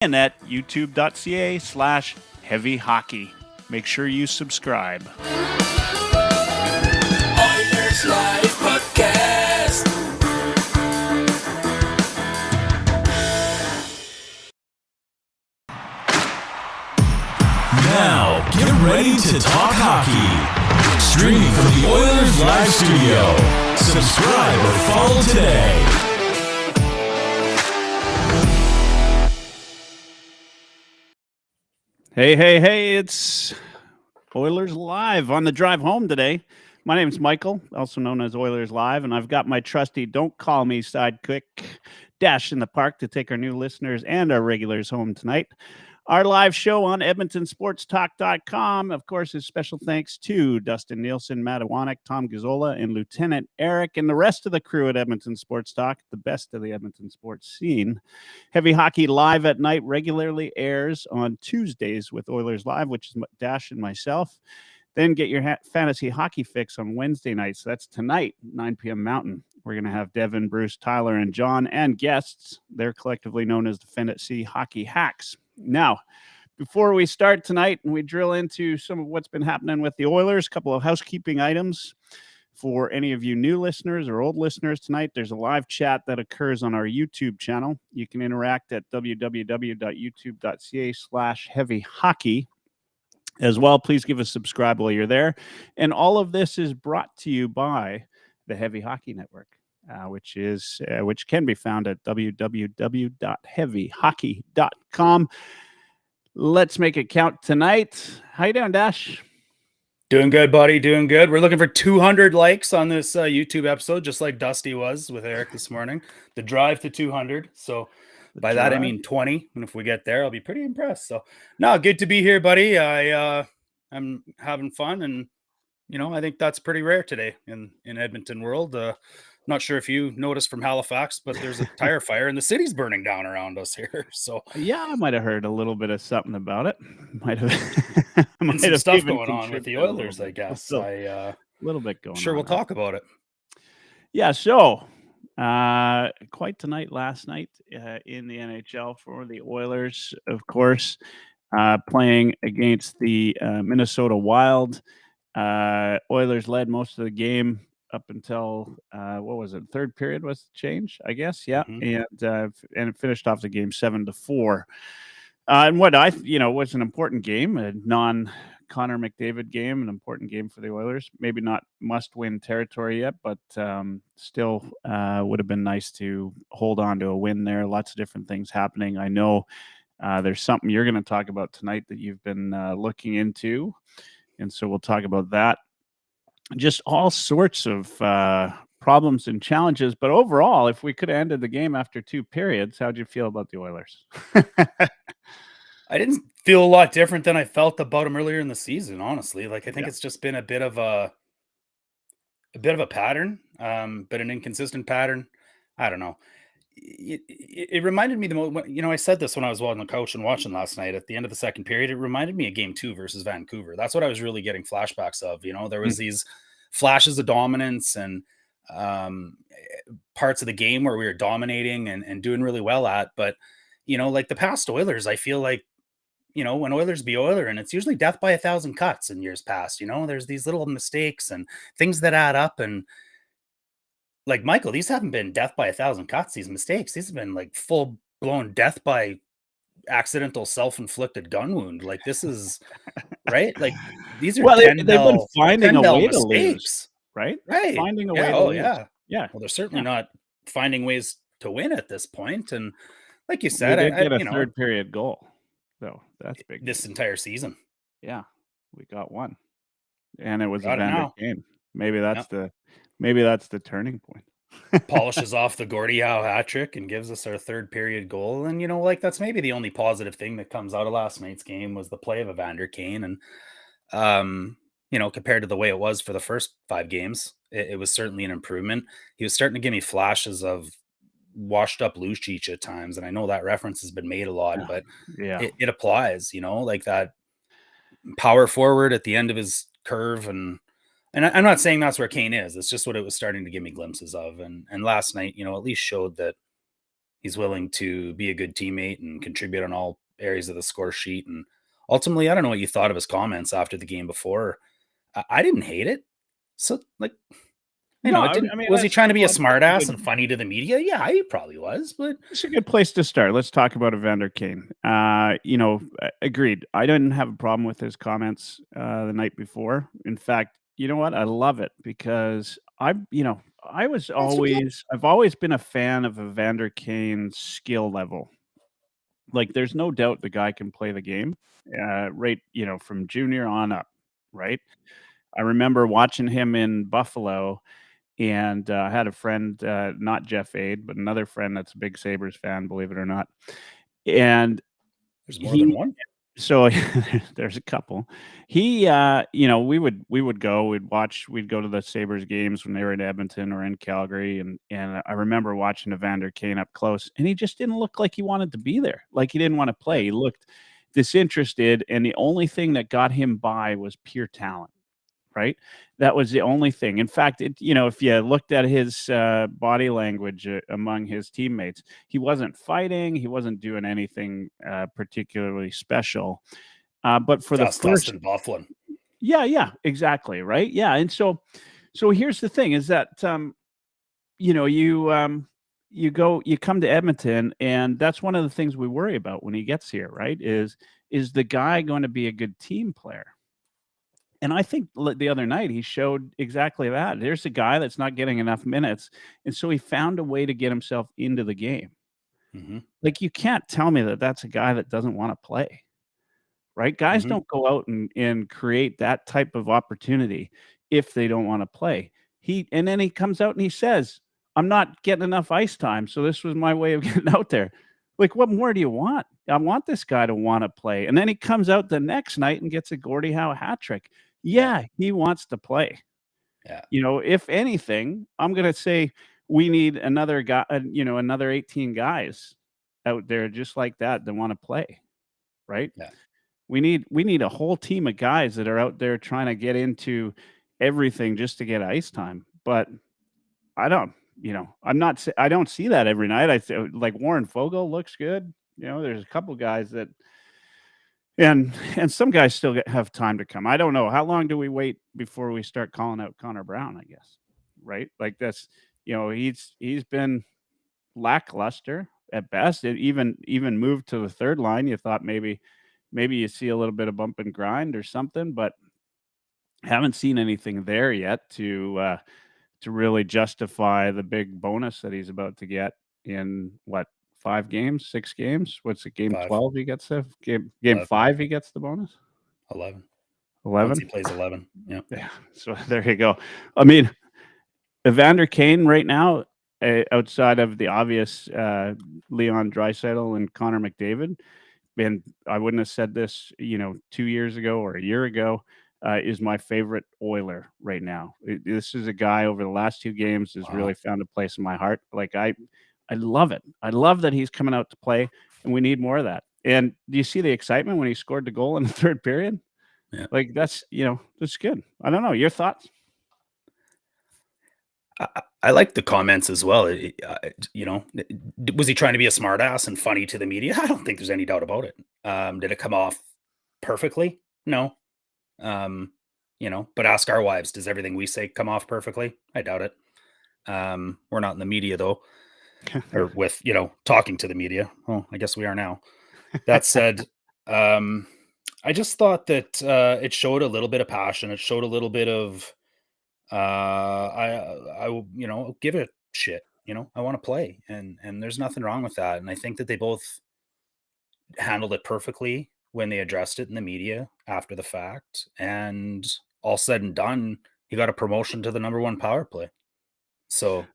and at youtube.ca/heavyhockey. Make sure you subscribe. Oilerslive podcast. Now, get ready to talk hockey. Streaming from the Oilers Live studio. Subscribe or follow today. Hey, it's Oilers Live on the drive home today. My name is Michael, also known as Oilers Live, and I've got my trusty Don't Call Me sidekick, Dash, in the park to take our new listeners and our regulars home tonight. Our live show on EdmontonSportsTalk.com, of course, is special thanks to Dustin Nielsen, Matt Iwanek, Tom Gazzola, and Lieutenant Eric, and the rest of the crew at Edmonton Sports Talk, the best of the Edmonton sports scene. Heavy Hockey Live at Night regularly airs on Tuesdays with Oilers Live, which is Dash and myself. Then get your fantasy hockey fix on Wednesday nights. So that's tonight, 9 p.m. Mountain. We're going to have Devin, Bruce, Tyler, and John, and guests. They're collectively known as the Fantasy Hockey Hacks. Now, before we start tonight and we drill into some of what's been happening with the Oilers, a couple of housekeeping items. For any of you new listeners or old listeners tonight, there's a live chat that occurs on our YouTube channel. You can interact at www.youtube.ca/heavyhockey. As well, please give us a subscribe while you're there. And all of this is brought to you by the Heavy Hockey Network, which can be found at www.heavyhockey.com. Let's make it count tonight. How you doing, Dash? Doing good, buddy. Doing good. We're looking for 200 likes on this YouTube episode, just like Dusty was with Eric this morning. The drive to 200. So by that, I mean 20. And if we get there, I'll be pretty impressed. So no, good to be here, buddy. I'm having fun. And, I think that's pretty rare today in Edmonton world. Not sure if you noticed from Halifax, but there's a tire fire and the city's burning down around us here. So yeah, I might have heard a little bit of something about it. Might have some stuff going on with the Oilers, I guess. A little bit going on. Sure, we'll talk about it. Yeah, so quite the night last night in the NHL for the Oilers, of course, playing against the Minnesota Wild. Oilers led most of the game up until what was it? Third period was the change, I guess. Yeah, and it finished off the game 7-4. And what was an important game, a non-Connor McDavid game, an important game for the Oilers. Maybe not must-win territory yet, but still would have been nice to hold on to a win there. Lots of different things happening. I know there's something you're going to talk about tonight that you've been looking into, and so we'll talk about that. Just all sorts of problems and challenges. But overall, if we could have ended the game after 2 periods, how'd you feel about the Oilers? I didn't feel a lot different than I felt about them earlier in the season, honestly. Like, I think it's just been a bit of a pattern, but an inconsistent pattern. I don't know. It reminded me I said this when I was on the couch and watching last night at the end of the second period. It reminded me of Game 2 versus Vancouver. That's what I was really getting flashbacks of. There was these flashes of dominance and parts of the game where we were dominating and doing really well at. But, like the past Oilers, I feel like, when Oilers be Oiler, and it's usually death by 1,000 cuts in years past, there's these little mistakes and things that add up. And like Michael, these haven't been death by 1,000 cuts, these mistakes. These have been like full blown death by accidental self-inflicted gun wound. Like, this is right. Like, these are they've been finding a way to lose, right? Right. Finding a way to lose. Yeah. Well, they're certainly not finding ways to win at this point. And like you said, we did get a third period goal, though. That's big. This entire season. Yeah, we got one, and it was a Vander game. Maybe that's the turning point. Polishes off the Gordie Howe hat trick and gives us our third period goal. And that's maybe the only positive thing that comes out of last night's game was the play of Evander Kane. And compared to the way it was for the first 5 games, it was certainly an improvement. He was starting to give me flashes of washed up Lucic at times, and I know that reference has been made a lot, but it applies. Like that power forward at the end of his curve, and I'm not saying that's where Kane is. It's just what it was starting to give me glimpses of, and last night, at least showed that He's willing to be a good teammate and contribute on all areas of the score sheet. And ultimately, I don't know what you thought of his comments after the game before. I didn't hate it. So, like, No, it didn't. I mean, Was he trying to be a that's a smartass good, and funny to the media? Yeah, he probably was. But it's a good place to start. Let's talk about Evander Kane. Agreed. I didn't have a problem with his comments the night before. In fact, you know what? I love it because I've always been a fan of Evander Kane's skill level. Like, there's no doubt the guy can play the game, right? From junior on up, right? I remember watching him in Buffalo, and I had a friend, not Jeff Aid, but another friend that's a big Sabres fan, believe it or not. And there's more than one. so there's a couple. We would go to the Sabres games when they were in Edmonton or in Calgary, and I remember watching Evander Kane up close, and he just didn't look like he wanted to be there. Like, he didn't want to play. He looked disinterested, and the only thing that got him by was pure talent. Right? That was the only thing. In fact, if you looked at his body language among his teammates, he wasn't fighting. He wasn't doing anything particularly special. But for Just the first, Dustin Bufflin. yeah, exactly, right, yeah. And so here's the thing: is that you come to Edmonton, and that's one of the things we worry about when he gets here, right? Is the guy going to be a good team player? And I think the other night he showed exactly that. There's a guy that's not getting enough minutes, and so he found a way to get himself into the game. Mm-hmm. Like, you can't tell me that that's a guy that doesn't want to play, right? Guys don't go out and create that type of opportunity if they don't want to play. And then he comes out and he says, "I'm not getting enough ice time, so this was my way of getting out there." Like, what more do you want? I want this guy to want to play. And then he comes out the next night and gets a Gordie Howe hat trick. Yeah, he wants to play. Yeah. If anything, I'm going to say we need another guy, another 18 guys out there just like that want to play, right? Yeah. We need a whole team of guys that are out there trying to get into everything just to get ice time. But I don't see that every night. Like, Warren Fogle looks good. There's a couple guys that, and some guys still have time to come. I don't know. How long do we wait before we start calling out Connor Brown, I guess? Right? Like, that's, he's been lackluster at best. It even moved to the third line. You thought maybe you see a little bit of bump and grind or something, but haven't seen anything there yet to really justify the big bonus that he's about to get in 5 games, 6 games. What's it, game 5. 12 he gets the game 11. 5 he gets the bonus? 11. 11? Once he plays 11. Yeah. Yeah. So there you go. I mean, Evander Kane right now, outside of the obvious Leon Draisaitl and Connor McDavid, and I wouldn't have said this, 2 years ago or a year ago, is my favorite Oiler right now. This is a guy over the last 2 games has really found a place in my heart. Like, I love it. I love that he's coming out to play, and we need more of that. And do you see the excitement when he scored the goal in the third period? Yeah. Like, that's good. I don't know. Your thoughts? I like the comments as well. Was he trying to be a smartass and funny to the media? I don't think there's any doubt about it. Did it come off perfectly? No. But ask our wives, does everything we say come off perfectly? I doubt it. We're not in the media though, or with, talking to the media. Well, I guess we are now. That said, I just thought that it showed a little bit of passion. It showed a little bit of, I will, give it a shit. I want to play, and there's nothing wrong with that. And I think that they both handled it perfectly when they addressed it in the media after the fact. And all said and done, he got a promotion to the #1 power play. So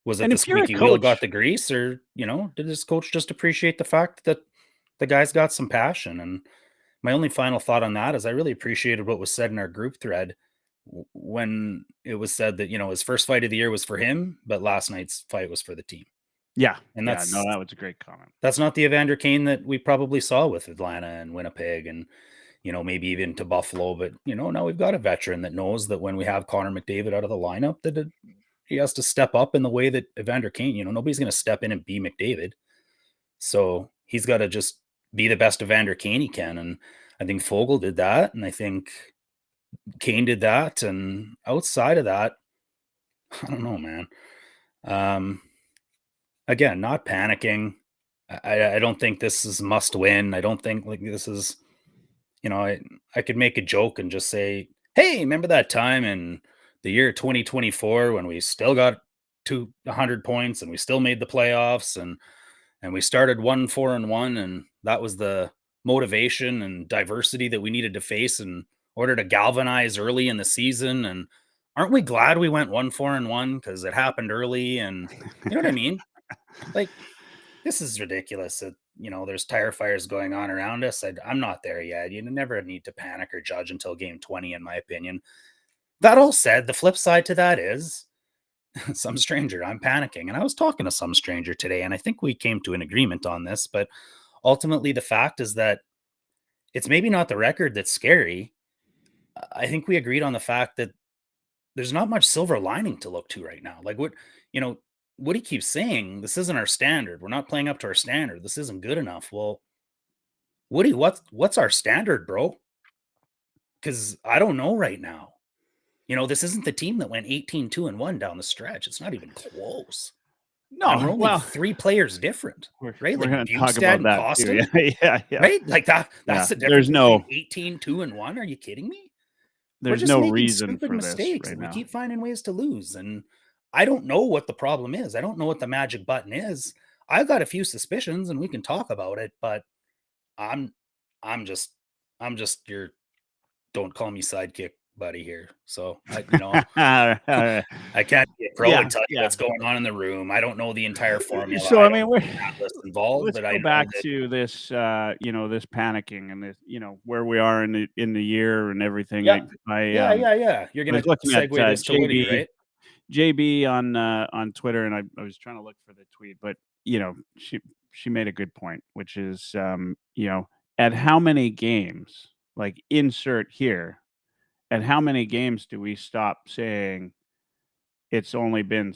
was it the squeaky wheel got the grease, or, did his coach just appreciate the fact that the guy's got some passion? And my only final thought on that is I really appreciated what was said in our group thread when it was said that, his first fight of the year was for him, but last night's fight was for the team. Yeah. And that was a great comment. That's not the Evander Kane that we probably saw with Atlanta and Winnipeg and, maybe even to Buffalo. But, now we've got a veteran that knows that when we have Connor McDavid out of the lineup, that he has to step up in the way that Evander Kane, nobody's going to step in and be McDavid. So he's got to just be the best Evander Kane he can. And I think Fogle did that. And I think Kane did that. And outside of that, I don't know, man. Again, not panicking. I don't think this is must win. I don't think like this is, I could make a joke and just say, hey, remember that time in the year 2024 when we still got 200 points and we still made the playoffs and we started 1-4-1, and that was the motivation and diversity that we needed to face in order to galvanize early in the season. And aren't we glad we went 1-4-1 because it happened early? And you know what I mean? Like, this is ridiculous that, there's tire fires going on around us. I'm not there yet. You never need to panic or judge until game 20, in my opinion. That all said, the flip side to that is some stranger. I'm panicking. And I was talking to some stranger today, and I think we came to an agreement on this. But ultimately, the fact is that it's maybe not the record that's scary. I think we agreed on the fact that there's not much silver lining to look to right now. Like what he keeps saying, this isn't our standard. We're not playing up to our standard. This isn't good enough. Well, Woody, what's our standard, bro? Because I don't know right now. This isn't the team that went 18-2-1 down the stretch. It's not even close. No, and we're only well, 3 players different, right? We're Like going to talk Bukestad about and that too. Costin, Yeah. right? Like that's Yeah, the there's difference no- between 18-2-1. Are you kidding me? We're There's just no making reason stupid for this mistakes, right and we now. keep finding ways to lose. And I don't know what the problem is. I don't know what the magic button is. I've got a few suspicions, and we can talk about it. But I'm just your don't call me sidekick buddy here. So I can't be a pro and tell you what's going on in the room. I don't know the entire formula. So I mean, involved, let's but I go know back that, to this, this panicking and this, where we are in the year and everything. Yeah. I You're gonna was looking at segue this to Woody, right? JB on Twitter, and I was trying to look for the tweet, but she made a good point, which is at how many games, like insert here, at how many games do we stop saying it's only been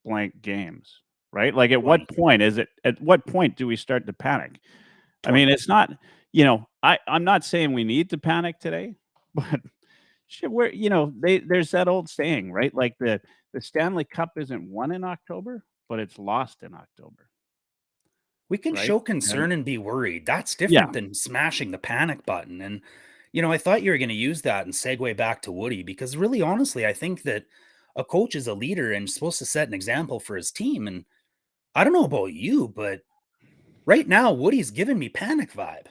blank games, right? Like at what point do we start to panic? I mean, it's not, I'm not saying we need to panic today, but shit, there's that old saying, right? Like the Stanley Cup isn't won in October, but it's lost in October. We can Right? show concern and be worried. That's Yeah. different than smashing the panic button. And, I thought you were going to use that and segue back to Woody, because really, honestly, I think that a coach is a leader and supposed to set an example for his team. And I don't know about you, but right now, Woody's giving me panic vibe.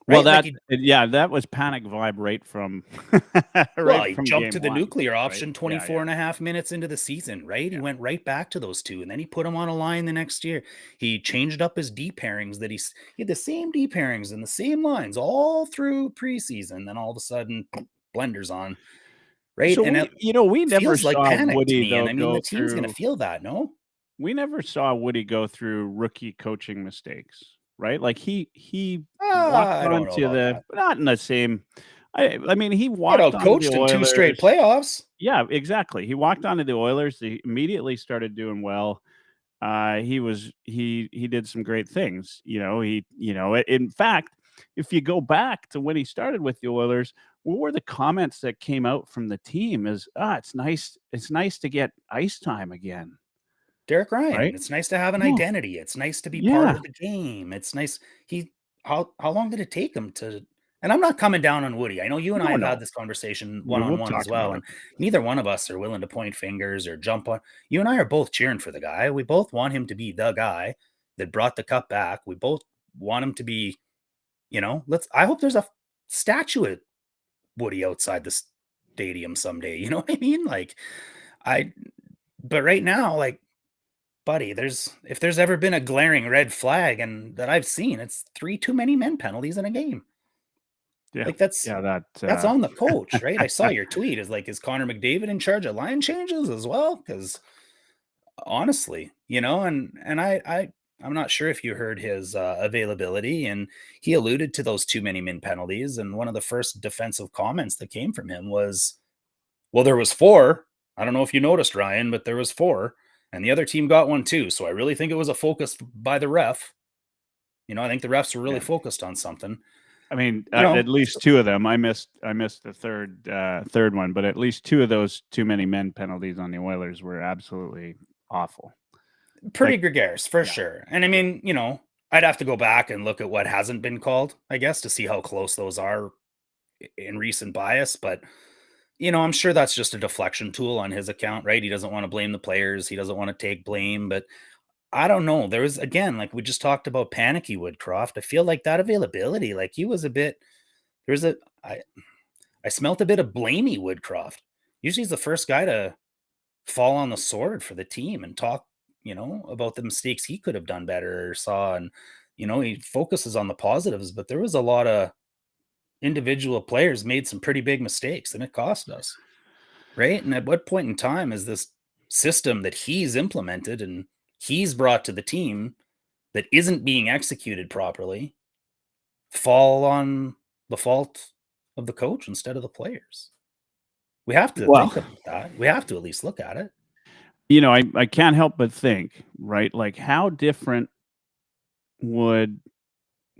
Well, Right? that was panic vibe right from Well, he from jumped game to the one, nuclear right? option 24 and a half minutes into the season, right? He went right back to those two, and then he put them on a line the next year. He changed up his D pairings he had the same D pairings and the same lines all through preseason. Then all of a sudden, blenders on, right? So and we it never feels like saw panic to Woody me. And though I mean, go the team's going through. to feel that, no? We never saw Woody go through rookie coaching mistakes, right? Like he walked I don't know onto about that. not in the same. I mean, he Got walked onto coached the in 2 straight Oilers. playoffs. Yeah, exactly. He walked onto the Oilers. He immediately started doing well. He did some great things. In fact, if you go back to when he started with the Oilers, what were the comments that came out from the team? Is it's nice to get ice time again. Derek Ryan. Right? It's nice to have an Yeah. identity. It's nice to be part Yeah. of the game. It's nice. How long did it take him to? And I'm not coming down on Woody. I know you and I have had this conversation We'll one-on-one talk as well, about and neither one of us are willing to point fingers or jump on. You and I are both cheering for the guy. We both want him to be the guy that brought the cup back. We both want him to be, I hope there's a statue at Woody outside the stadium someday. You know what I mean? But right now, like, buddy, if there's ever been a glaring red flag and that I've seen, it's 3 too many men penalties in a game. Yeah. Like that's on the coach, right? I saw your tweet. Is Connor McDavid in charge of line changes as well? Because honestly, and I'm not sure if you heard his availability, and he alluded to those too many min penalties. And one of the first defensive comments that came from him was, well, there was 4. I don't know if you noticed, Ryan, but there was 4. and the other team got one too. So I really think it was a focus by the ref. I think the refs were really focused on something. I mean, at least two of them. I missed the third one, but at least two of those too many men penalties on the Oilers were absolutely awful. Pretty gregarious for sure. And I mean, I'd have to go back and look at what hasn't been called, I guess, to see how close those are in recent bias. But, I'm sure that's just a deflection tool on his account, right? He doesn't want to blame the players. He doesn't want to take blame. But I don't know. There was, again, like we just talked about panicky Woodcroft. I feel like that availability, like he was I smelt a bit of blamey Woodcroft. Usually he's the first guy to fall on the sword for the team and talk, about the mistakes he could have done better or saw. And, he focuses on the positives, but there was a lot of individual players made some pretty big mistakes and it cost us. Right. And at what point in time is this system that he's implemented and he's brought to the team that isn't being executed properly fall on the fault of the coach instead of the players? We have to think about that. We have to at least look at it. I can't help but think, right? Like how different would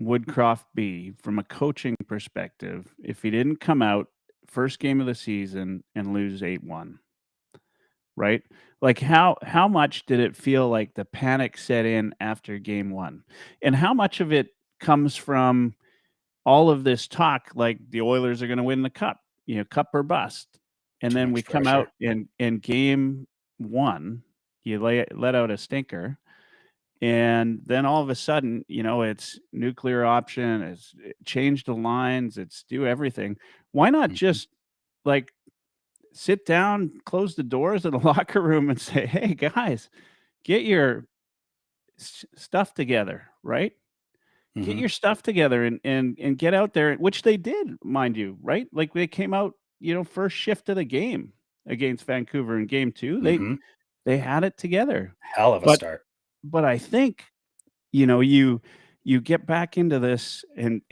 Woodcroft be from a coaching perspective if he didn't come out first game of the season and lose 8-1? Right? Like how much did it feel like the panic set in after game 1? And how much of it comes from all of this talk like the Oilers are going to win the cup, cup or bust. And then we come out in game 1, you let out a stinker. And then all of a sudden, it's nuclear option, it's change the lines, it's do everything. Why not just like sit down, close the doors of the locker room and say, hey guys, get your stuff together, right? Get your stuff together and get out there, which they did, mind you, right? Like they came out, first shift of the game against Vancouver in game 2. They had it together. Hell of a start. But I think, you get back into this and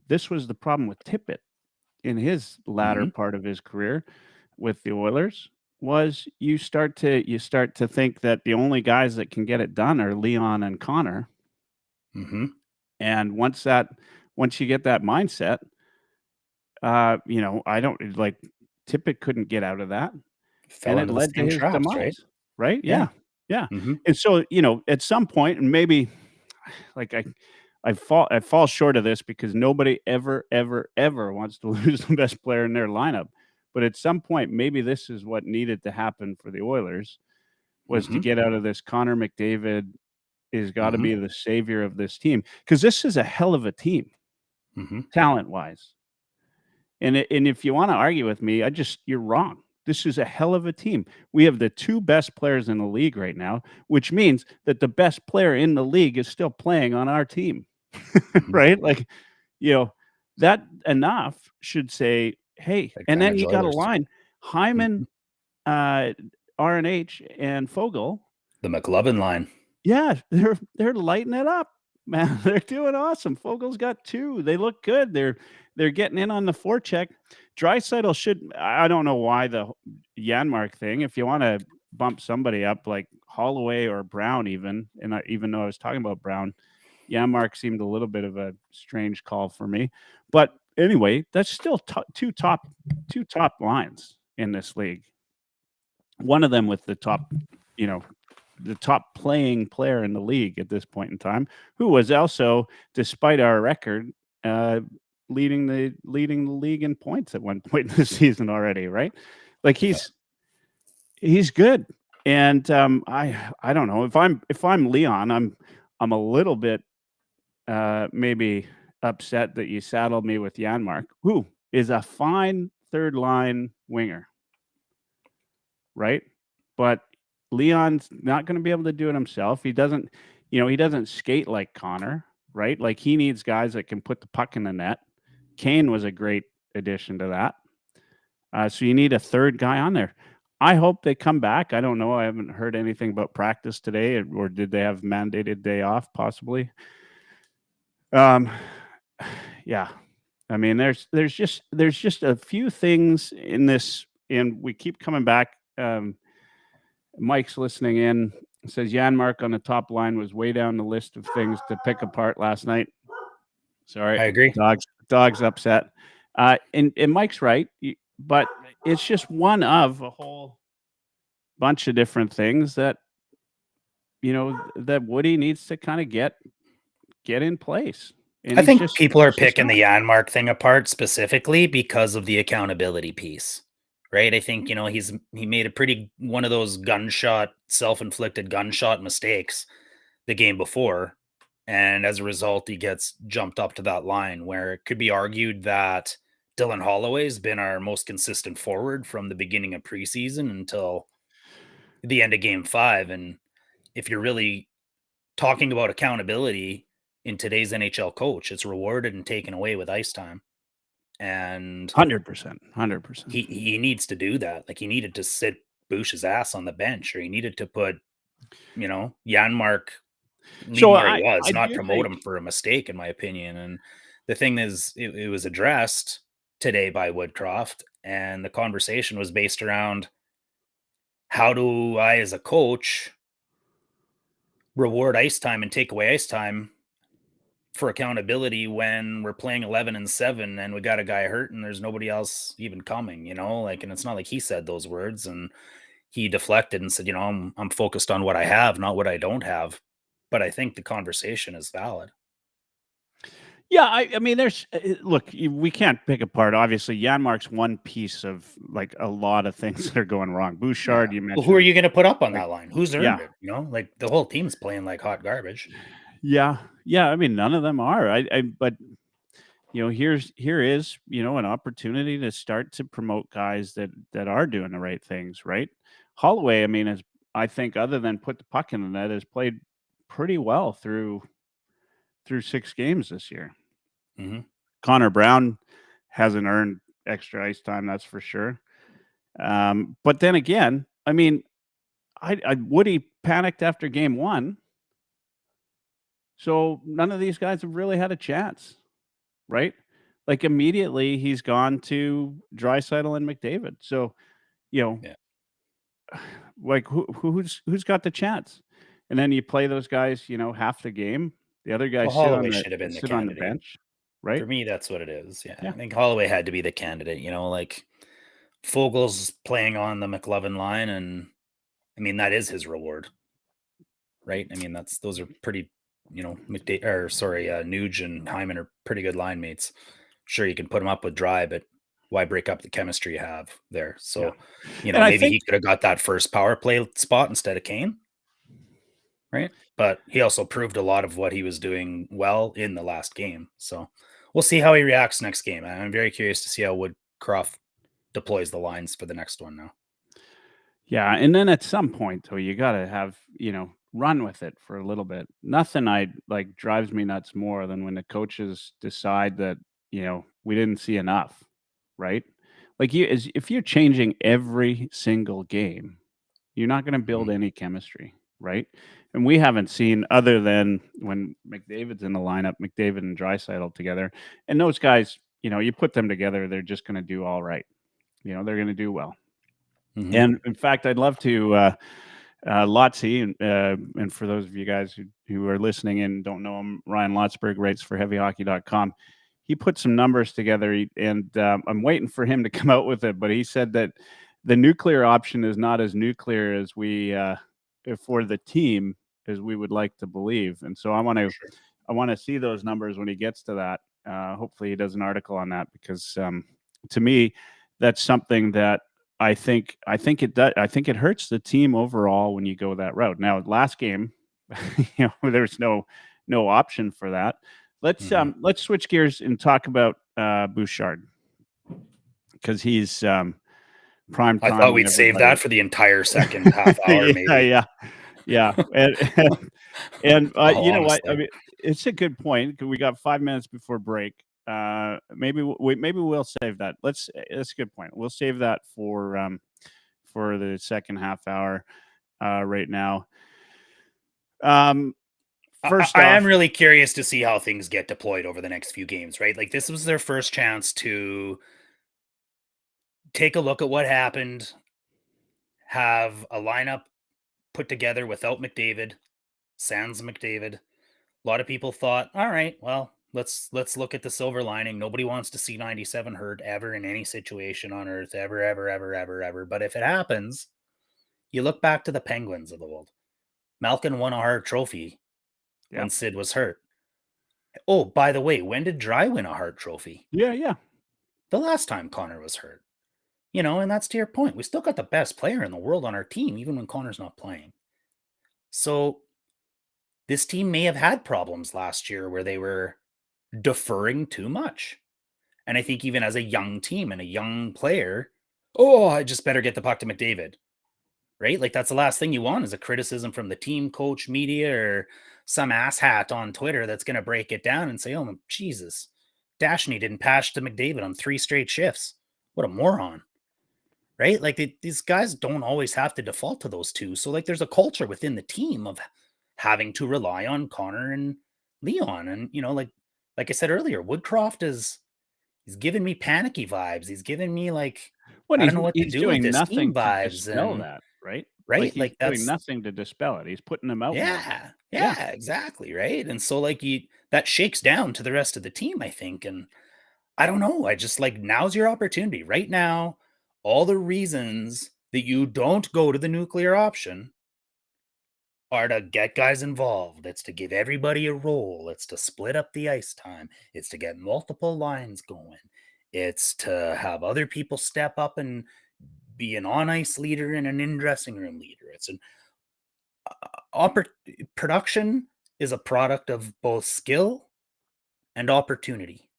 this was the problem with Tippett in his latter part of his career with the Oilers was you start to think that the only guys that can get it done are Leon and Connor. And once you get that mindset, I don't like Tippett couldn't get out of that. And it led to his demise, right? Yeah. And so, at some point, and maybe like I fall short of this because nobody ever wants to lose the best player in their lineup. But at some point, maybe this is what needed to happen for the Oilers was to get out of this. Connor McDavid is got to be the savior of this team because this is a hell of a team, talent-wise. And if you want to argue with me, you're wrong. This is a hell of a team. We have the 2 best players in the league right now, which means that the best player in the league is still playing on our team, right? Like, that enough should say, hey, and then you got a line, Hyman, RNH, and Fogle. The McLovin line. Yeah, they're lighting it up, man. They're doing awesome. Fogel's got 2. They look good. They're getting in on the forecheck. Draisaitl should. I don't know why the Janmark thing. If you want to bump somebody up like Holloway or Brown, even though I was talking about Brown, Janmark seemed a little bit of a strange call for me. But anyway, that's still two top lines in this league. One of them with the top, the top playing player in the league at this point in time, who was also, despite our record, leading the league in points at one point in the season already, right? Like he's good. And I don't know if I'm Leon, I'm a little bit maybe upset that you saddled me with Janmark, who is a fine third line winger, right? But Leon's not going to be able to do it himself. He doesn't skate like Connor, right? Like he needs guys that can put the puck in the net. Kane was a great addition to that. So you need a third guy on there. I hope they come back. I don't know. I haven't heard anything about practice today, or did they have mandated day off possibly? Yeah. I mean, there's just a few things in this, and we keep coming back. Mike's listening in It says Janmark on the top line was way down the list of things to pick apart last night. Sorry, I agree. Dog's upset. And Mike's right, but it's just one of a whole bunch of different things that that Woody needs to kind of get in place. And I he's think just people are it's just picking not. the Janmark thing apart specifically because of the accountability piece, right? I think, he made a pretty one of those self-inflicted gunshot mistakes the game before. And as a result, he gets jumped up to that line where it could be argued that Dylan Holloway's been our most consistent forward from the beginning of preseason until the end of game 5. And if you're really talking about accountability in today's NHL coach, it's rewarded and taken away with ice time. And 100%, 100%. he needs to do that. Like, he needed to sit Bush's ass on the bench, or he needed to put, Janmark leave So him where he was, I not do promote think him for a mistake, in my opinion. And the thing is, it was addressed today by Woodcroft, and the conversation was based around, how do I, as a coach, reward ice time and take away ice time for accountability when we're playing 11-7 and we got a guy hurt and there's nobody else even coming, and it's not like he said those words, and he deflected and said, I'm focused on what I have, not what I don't have. But I think the conversation is valid. Yeah, I mean, look, we can't pick apart. Obviously, Janmark's one piece of like a lot of things that are going wrong. Bouchard, you Well, mentioned. who are you going to put up on like, that line? Who's yeah, earned it? Like, the whole team's playing like hot garbage. yeah. I mean, none of them are. But here is an opportunity to start to promote guys that are doing the right things. Right, Holloway. I mean, I think other than put the puck in the net, has played pretty well through 6 games this year. Mm-hmm. Connor Brown hasn't earned extra ice time, that's for sure. But then again, I mean, Woody panicked after game 1. So none of these guys have really had a chance, right? Like, immediately he's gone to Draisaitl and McDavid. So, Yeah. like who's got the chance? And then you play those guys, half the game. The other guys Holloway should have been the sit on the candidate. bench, right? For me, that's what it is. Yeah. I think Holloway had to be the candidate. Like, Fogel's playing on the McLovin line, and I mean, that is his reward, right? I mean, those are pretty, Nuge and Hyman are pretty good line mates. Sure, you can put them up with Dry, but why break up the chemistry you have there? So, maybe he could have got that first power play spot instead of Kane, right? But he also proved a lot of what he was doing well in the last game. So we'll see how he reacts next game. I'm very curious to see how Woodcroft deploys the lines for the next one now. Yeah, and then at some point, though, you got to have, run with it for a little bit. Nothing drives me nuts more than when the coaches decide that, we didn't see enough, right? Like, if you're changing every single game, you're not going to build any chemistry, right? And we haven't seen, other than when McDavid's in the lineup, McDavid and Draisaitl together, and those guys, you put them together, they're just going to do all right. They're going to do well. Mm-hmm. And in fact, I'd love to, Lotzi, and for those of you guys who are listening and don't know him, Ryan Lotzberg writes for heavyhockey.com. He put some numbers together, and I'm waiting for him to come out with it, but he said that the nuclear option is not as nuclear as we, for the team, as we would like to believe. And so I want to see those numbers when he gets to that. Hopefully he does an article on that, because to me, that's something that I think it does. I think it hurts the team overall when you go that route. Now, last game, there's no option for that. Let's switch gears and talk about Bouchard, because he's prime time. I thought we'd save that for the entire second half hour, maybe. Yeah. And you know what? Honestly. I mean, it's a good point. 'Cause we got 5 minutes before break. Maybe we'll save that. That's a good point. We'll save that for the second half hour right now. First I off, am really curious to see how things get deployed over the next few games, right? Like, this was their first chance to take a look at what happened, have a lineup put together without McDavid, sans McDavid. A lot of people thought, all right, well, let's look at the silver lining. Nobody wants to see 97 hurt ever in any situation on earth, ever. But if it happens, you look back to the Penguins of the world. Malkin won a Hart Trophy when Sid was hurt. Oh, by the way, when did Dry win a Hart Trophy? Yeah. The last time Connor was hurt. And that's to your point. We still got the best player in the world on our team, even when Connor's not playing. So this team may have had problems last year where they were deferring too much. And I think even as a young team and a young player, I just better get the puck to McDavid. Right? Like, that's the last thing you want is a criticism from the team, coach, media, or some asshat on Twitter that's going to break it down and say, oh, Jesus, Dashney didn't pass to McDavid on 3 straight shifts. What a moron. Right? Like, these guys don't always have to default to those two. So, like, there's a culture within the team of having to rely on Connor and Leon. And, like I said earlier, Woodcroft he's giving me panicky vibes. He's giving me, like, I don't know what to do with this team vibes. And that, right? Right? Like that's doing nothing to dispel it. He's putting them out. Yeah, exactly. Right. And so, like, that shakes down to the rest of the team, I think. And I don't know. I just, like, now's your opportunity right now. All the reasons that you don't go to the nuclear option are to get guys involved. It's to give everybody a role. It's to split up the ice time. It's to get multiple lines going. It's to have other people step up and be an on-ice leader and an in-dressing room leader. It's an production is a product of both skill and opportunity.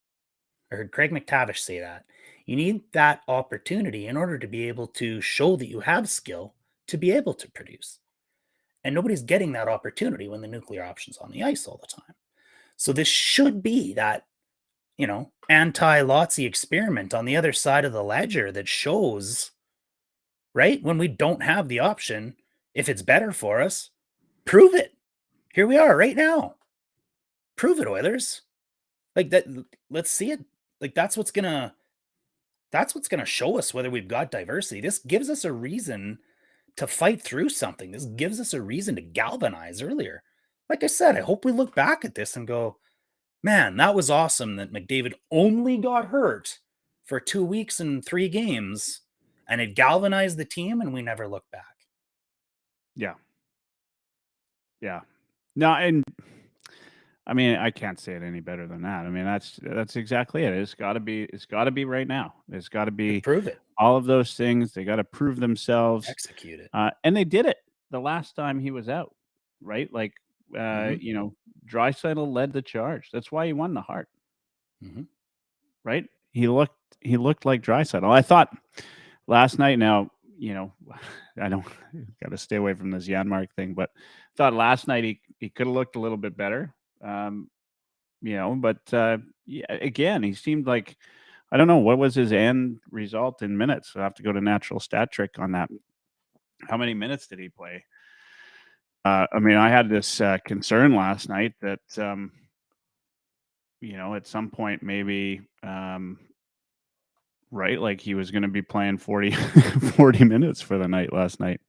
I heard Craig McTavish say that. You need that opportunity in order to be able to show that you have skill to be able to produce. And nobody's getting that opportunity when the nuclear option's on the ice all the time. So this should be that, anti-Lotzie experiment on the other side of the ledger that shows, right, when we don't have the option, if it's better for us, prove it. Here we are right now. Prove it, Oilers. Like that. Let's see it. Like, that's what's gonna show us whether we've got diversity. This gives us a reason to fight through something. This gives us a reason to galvanize earlier. Like I said, I hope we look back at this and go, man, that was awesome that McDavid only got hurt for 2 weeks and 3 games, and it galvanized the team, and we never looked back. Yeah. No, and I mean, I can't say it any better than that. I mean, that's exactly it. It's got to be right now. It's got to be prove it. All of those things, they got to prove themselves. Execute it. And they did it the last time he was out, right? Like, Draisaitl led the charge. That's why he won the Hart. Right? He looked like Draisaitl. I thought last night, now, I don't got to stay away from this Janmark thing, but I thought last night he could have looked a little bit better. But again, he seemed like, I don't know, what was his end result in minutes? I have to go to natural stat trick on that. How many minutes did he play? I mean, I had this concern last night that, at some point maybe, right, like he was going to be playing 40 minutes for the night last night.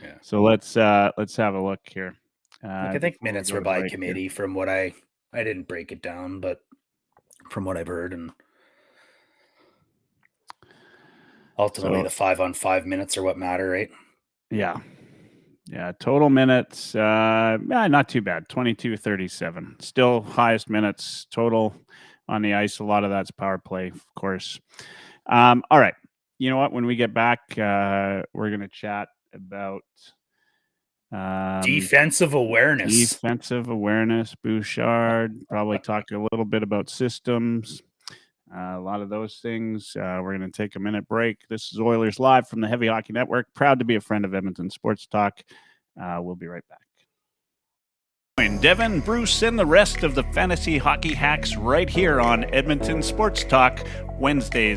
Yeah. So let's have a look here. I think minutes were by committee from what I didn't break it down, but from what I've heard, and ultimately the 5-on-5 minutes are what matter, right? Yeah. Total minutes, not too bad. 22-37. Still highest minutes total on the ice. A lot of that's power play, of course. All right. You know what? When we get back, we're going to chat about defensive awareness. Bouchard. Probably talk a little bit about systems. A lot of those things. We're going to take a minute break. This is Oilers Live from the Heavy Hockey Network. Proud to be a friend of Edmonton Sports Talk. We'll be right back. Join Devin, Bruce, and the rest of the fantasy hockey hacks right here on Edmonton Sports Talk, Wednesdays